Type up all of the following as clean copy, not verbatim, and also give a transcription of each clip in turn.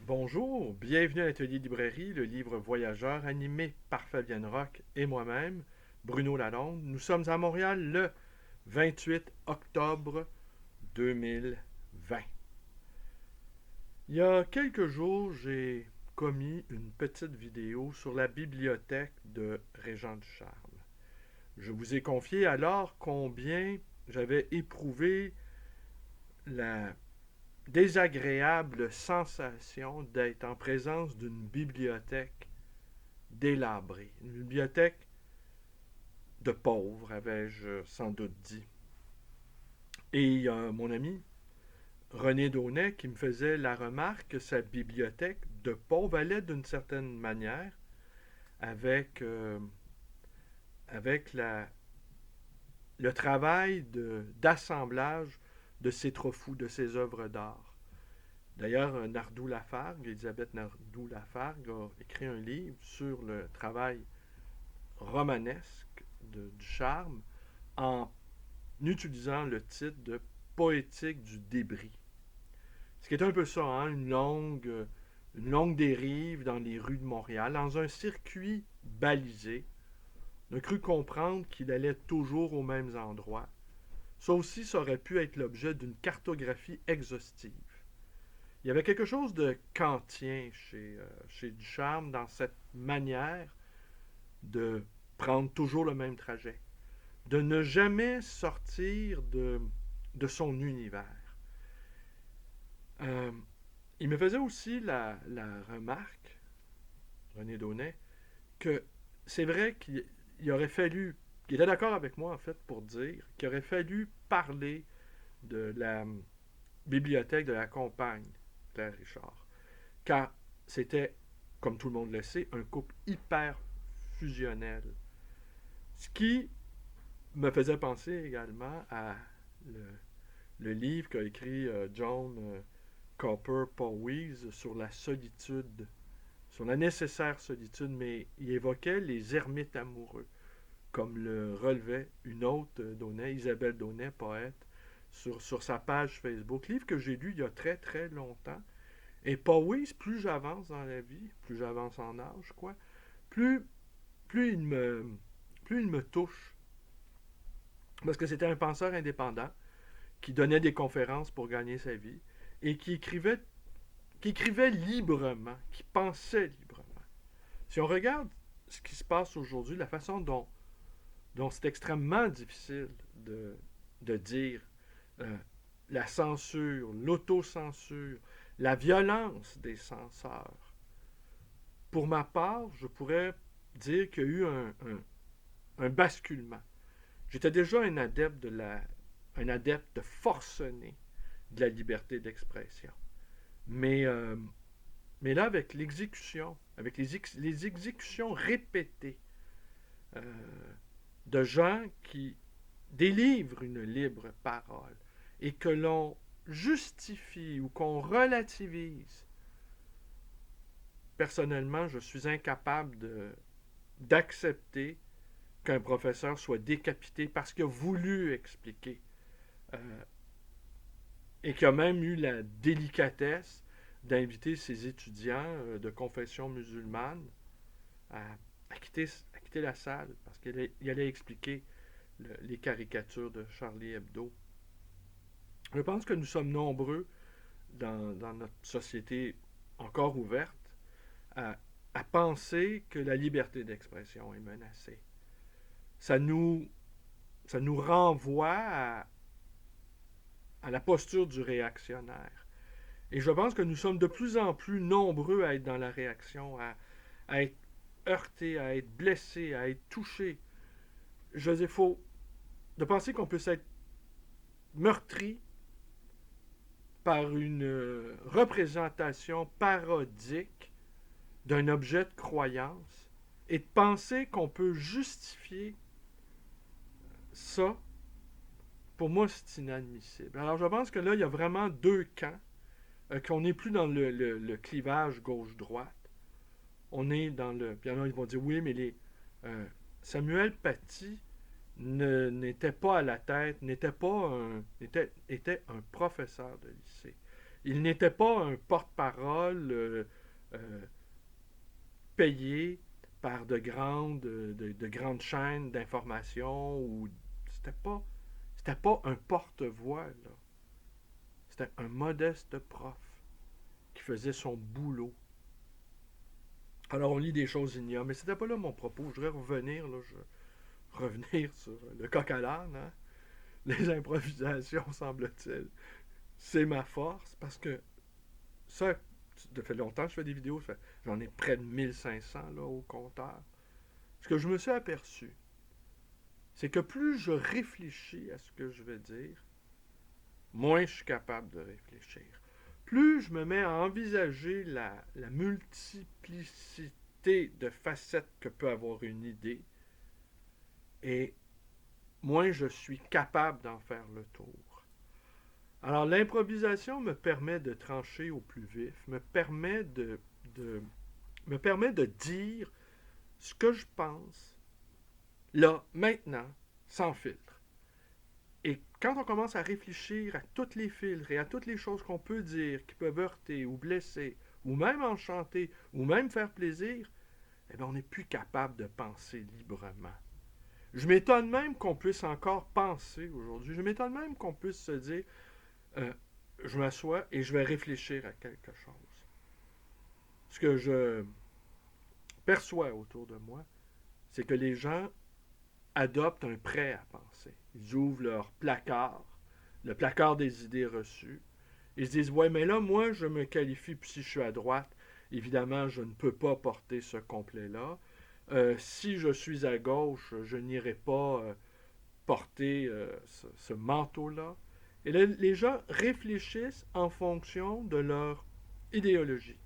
Bonjour, bienvenue à l'Atelier Librairie, le livre voyageur animé par Fabienne Roch et moi-même, Bruno Lalonde. Nous sommes à Montréal le 28 octobre 2020. Il y a quelques jours, j'ai commis une petite vidéo sur la bibliothèque de Régent Ducharme. Je vous ai confié alors combien j'avais éprouvé la désagréable sensation d'être en présence d'une bibliothèque délabrée. Une bibliothèque de pauvres, avais-je sans doute dit. Et il y a mon ami René Daunet qui me faisait la remarque que sa bibliothèque de pauvres allait d'une certaine manière avec le travail d'assemblage de ses trophées, de ses œuvres d'art. D'ailleurs, Nardou Lafargue, Elisabeth Nardou Lafargue, a écrit un livre sur le travail romanesque du charme en utilisant le titre de Poétique du débris. Ce qui est un peu ça, hein, une longue dérive dans les rues de Montréal, dans un circuit balisé. On a cru comprendre qu'il allait toujours aux mêmes endroits. Ça aussi, ça aurait pu être l'objet d'une cartographie exhaustive. Il y avait quelque chose de kantien chez Ducharme dans cette manière de prendre toujours le même trajet, de ne jamais sortir de son univers. Euh, il me faisait aussi la remarque, René Daunet, que c'est vrai qu'il aurait fallu, il était d'accord avec moi en fait pour dire qu'il aurait fallu parler de la bibliothèque de la Compagne, Claire Richard, car c'était, comme tout le monde le sait, un couple hyper fusionnel. Ce qui me faisait penser également à le, le livre qu'a écrit John Copper Powys sur la solitude, sur la nécessaire solitude, mais il évoquait les ermites amoureux, comme le relevait une autre Daunet, Isabelle Daunet, poète, sur sa page Facebook. Livre que j'ai lu il y a très très longtemps. Et Powys, plus j'avance dans la vie, plus j'avance en âge, quoi, plus, plus, il me, plus il me touche. Parce que c'était un penseur indépendant qui donnait des conférences pour gagner sa vie et qui écrivait librement, qui pensait librement. Si on regarde ce qui se passe aujourd'hui, la façon dont c'est extrêmement difficile de dire euh, la censure, l'autocensure, la violence des censeurs. Pour ma part, je pourrais dire qu'il y a eu un basculement. J'étais déjà un adepte de forcené de la liberté d'expression. Mais, euh, mais là, avec l'exécution, avec les exécutions répétées euh, de gens qui délivrent une libre parole et que l'on justifie ou qu'on relativise, personnellement, je suis incapable d'accepter qu'un professeur soit décapité parce qu'il a voulu expliquer euh, et qu'il a même eu la délicatesse d'inviter ses étudiants de confession musulmane à, à quitter la salle parce qu'il allait expliquer les caricatures de Charlie Hebdo. Je pense que nous sommes nombreux dans notre société encore ouverte à, à penser que la liberté d'expression est menacée. Ça nous, ça nous renvoie à la posture du réactionnaire. Et je pense que nous sommes de plus en plus nombreux à être dans la réaction, à être heurtés, à être blessés, à être touchés. Je veux dire, il faut de penser qu'on peut être meurtri par une représentation parodique d'un objet de croyance et de penser qu'on peut justifier ça, pour moi, c'est inadmissible. Alors, je pense que là, il y a vraiment deux camps, qu'on n'est plus dans le clivage gauche-droite. On est dans le... Puis il y en a, ils vont dire, oui, mais Samuel Paty n'était pas à la tête, était un professeur de lycée. Il n'était pas un porte-parole payé par de grandes chaînes d'information ou c'était pas un porte-voix, là. C'était un modeste prof qui faisait son boulot. Alors on lit des choses ignobles, mais c'était pas là mon propos. Je voudrais revenir sur le coq à l'âne, hein? Les improvisations, semble-t-il. C'est ma force parce que ça fait longtemps que je fais des vidéos, j'en ai près de 1500 là, au compteur. Ce que je me suis aperçu, c'est que plus je réfléchis à ce que je vais dire, moins je suis capable de réfléchir. Plus je me mets à envisager la multiplicité de facettes que peut avoir une idée, et moins je suis capable d'en faire le tour. Alors l'improvisation me permet de trancher au plus vif, me permet de dire ce que je pense, là, maintenant, sans filtre. Et quand on commence à réfléchir à tous les filtres et à toutes les choses qu'on peut dire, qui peuvent heurter ou blesser, ou même enchanter, ou même faire plaisir, eh bien, on n'est plus capable de penser librement. Je m'étonne même qu'on puisse encore penser aujourd'hui. Je m'étonne même qu'on puisse se dire, je m'assois et je vais réfléchir à quelque chose. Ce que je perçois autour de moi, c'est que les gens adoptent un prêt à penser. Ils ouvrent leur placard, le placard des idées reçues. Ils se disent, ouais, mais là, moi, je me qualifie, puis si je suis à droite, évidemment, je ne peux pas porter ce complet-là. Si je suis à gauche, je n'irai pas porter ce manteau-là. Et là, les gens réfléchissent en fonction de leur idéologie.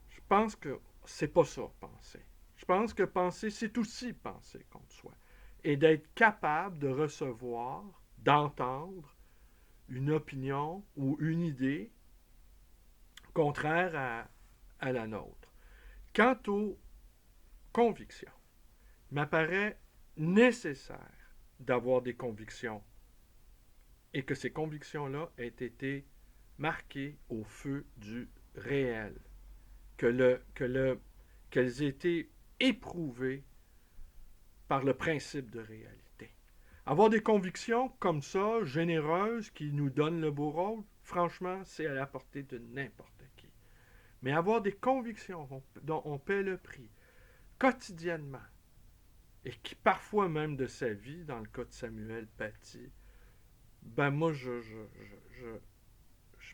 Je pense que c'est pas ça, penser. Je pense que penser, c'est aussi penser contre soi. Et d'être capable de recevoir, d'entendre une opinion ou une idée contraire à la nôtre. Quant aux convictions, il m'apparaît nécessaire d'avoir des convictions et que ces convictions-là aient été marquées au feu du réel, qu'elles aient été éprouvées par le principe de réalité. Avoir des convictions comme ça, généreuses, qui nous donnent le beau rôle, franchement, c'est à la portée de n'importe qui. Mais avoir des convictions dont on paie le prix quotidiennement, et qui parfois même de sa vie, dans le cas de Samuel Paty, ben moi, je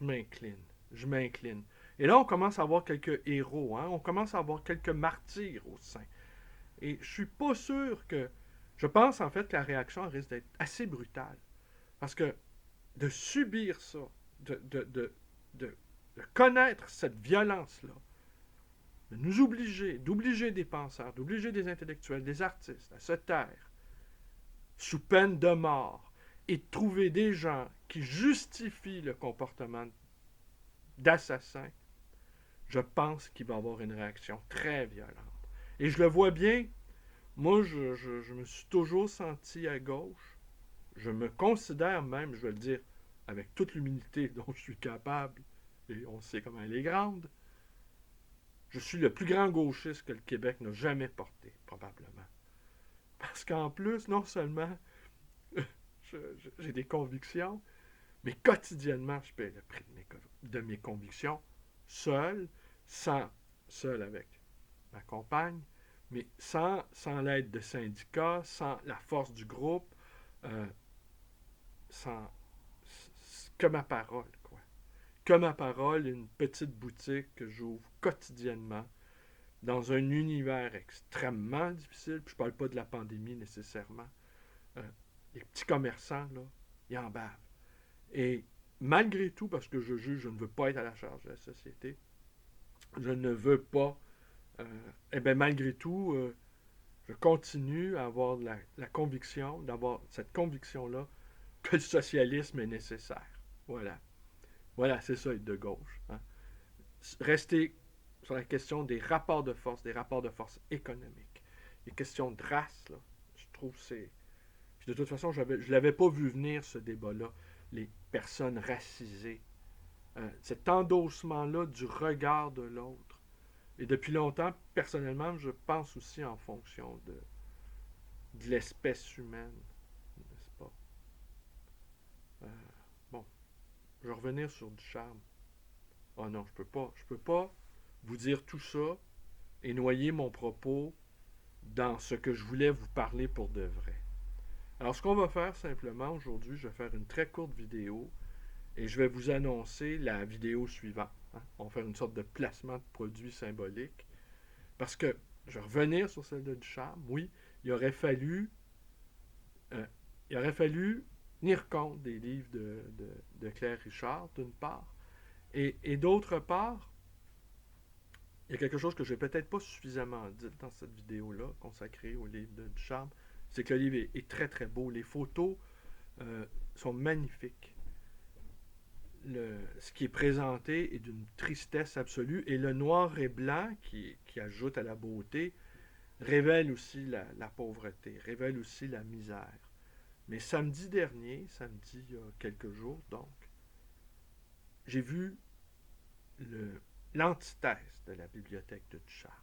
m'incline. Je m'incline. Et là, on commence à avoir quelques héros, hein? On commence à avoir quelques martyrs au sein. Et je suis pas sûr que... Je pense en fait que la réaction risque d'être assez brutale. Parce que de subir ça, de connaître cette violence-là, de nous obliger, d'obliger des penseurs, d'obliger des intellectuels, des artistes à se taire, sous peine de mort, et de trouver des gens qui justifient le comportement d'assassin, je pense qu'il va y avoir une réaction très violente. Et je le vois bien, moi, je me suis toujours senti à gauche. Je me considère même, je vais le dire avec toute l'humilité dont je suis capable, et on sait comment elle est grande, je suis le plus grand gauchiste que le Québec n'a jamais porté, probablement. Parce qu'en plus, non seulement j'ai des convictions, mais quotidiennement, je paie le prix de mes convictions, seul avec ma compagne, mais sans l'aide de syndicats, sans la force du groupe, sans que ma parole, quoi. Que ma parole, une petite boutique que j'ouvre quotidiennement dans un univers extrêmement difficile, puis je parle pas de la pandémie nécessairement. Les petits commerçants, là, ils en bavent. Et malgré tout, parce que je juge, je ne veux pas être à la charge de la société, je ne veux pas, eh bien malgré tout, je continue à avoir la conviction, d'avoir cette conviction-là, que le socialisme est nécessaire. Voilà. Voilà, c'est ça être de gauche. Hein. Rester sur la question des rapports de force économiques. Les questions de race, là, je trouve que c'est... Puis de toute façon, je ne l'avais pas vu venir, ce débat-là. Les personnes racisées. Cet endossement-là du regard de l'autre. Et depuis longtemps, personnellement, je pense aussi en fonction de l'espèce humaine, n'est-ce pas? Euh, bon, je vais revenir sur Ducharme. Oh non, je peux pas vous dire tout ça et noyer mon propos dans ce que je voulais vous parler pour de vrai. Alors, ce qu'on va faire simplement aujourd'hui, je vais faire une très courte vidéo et je vais vous annoncer la vidéo suivante. Hein. On va faire une sorte de placement de produit symbolique. Parce que, je vais revenir sur celle de Ducharme, oui, il aurait fallu, euh, il aurait fallu tenir compte des livres de Claire Richard, d'une part, et d'autre part, il y a quelque chose que je n'ai peut-être pas suffisamment dit dans cette vidéo-là, consacrée au livre de Ducharme, c'est que le livre est très très beau. Les photos sont magnifiques. Ce qui est présenté est d'une tristesse absolue, et le noir et blanc, qui ajoute à la beauté, révèle aussi la pauvreté, révèle aussi la misère. Mais samedi dernier, samedi il y a quelques jours donc, j'ai vu l'antithèse de la bibliothèque de Ducharme.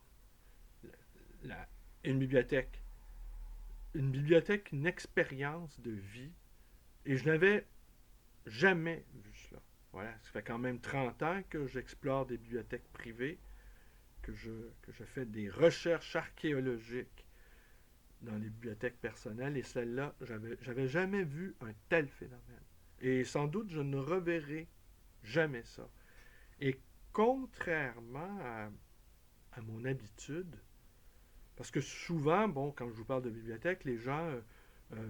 La- une bibliothèque, une expérience de vie, et je n'avais jamais vu cela. Voilà, ça fait quand même 30 ans que j'explore des bibliothèques privées, que je fais des recherches archéologiques dans les bibliothèques personnelles, et celle-là, j'avais jamais vu un tel phénomène. Et sans doute, je ne reverrai jamais ça. Et contrairement à mon habitude, parce que souvent, bon, quand je vous parle de bibliothèque, les gens,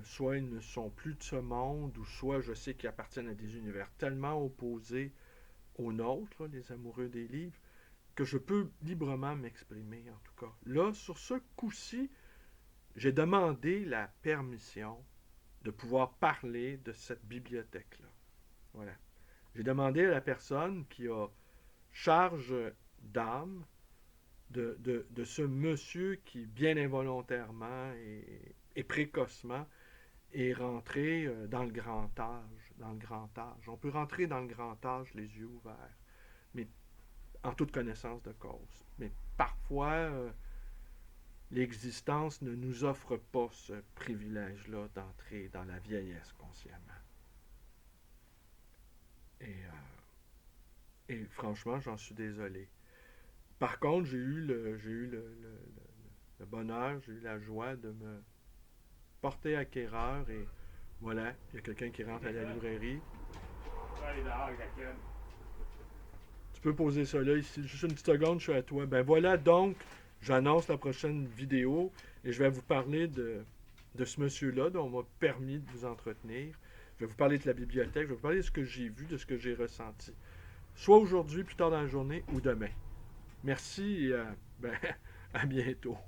soit ils ne sont plus de ce monde, ou soit je sais qu'ils appartiennent à des univers tellement opposés aux nôtres, là, les amoureux des livres, que je peux librement m'exprimer, en tout cas. Là, sur ce coup-ci, j'ai demandé la permission de pouvoir parler de cette bibliothèque-là. Voilà. J'ai demandé à la personne qui a charge d'âme de ce monsieur qui, bien involontairement et précocement, est rentré dans le grand âge. Dans le grand âge. On peut rentrer dans le grand âge les yeux ouverts, mais en toute connaissance de cause. Mais parfois, l'existence ne nous offre pas ce privilège-là d'entrer dans la vieillesse consciemment. Et franchement, j'en suis désolé. Par contre, j'ai eu le bonheur, j'ai eu la joie de me porter acquéreur, et voilà, il y a quelqu'un qui rentre à la librairie. Tu peux poser ça là, ici, juste une petite seconde, je suis à toi. Ben voilà, donc, j'annonce la prochaine vidéo, et je vais vous parler de ce monsieur-là dont on m'a permis de vous entretenir. Je vais vous parler de la bibliothèque, je vais vous parler de ce que j'ai vu, de ce que j'ai ressenti. Soit aujourd'hui, plus tard dans la journée, ou demain. Merci et ben, à bientôt.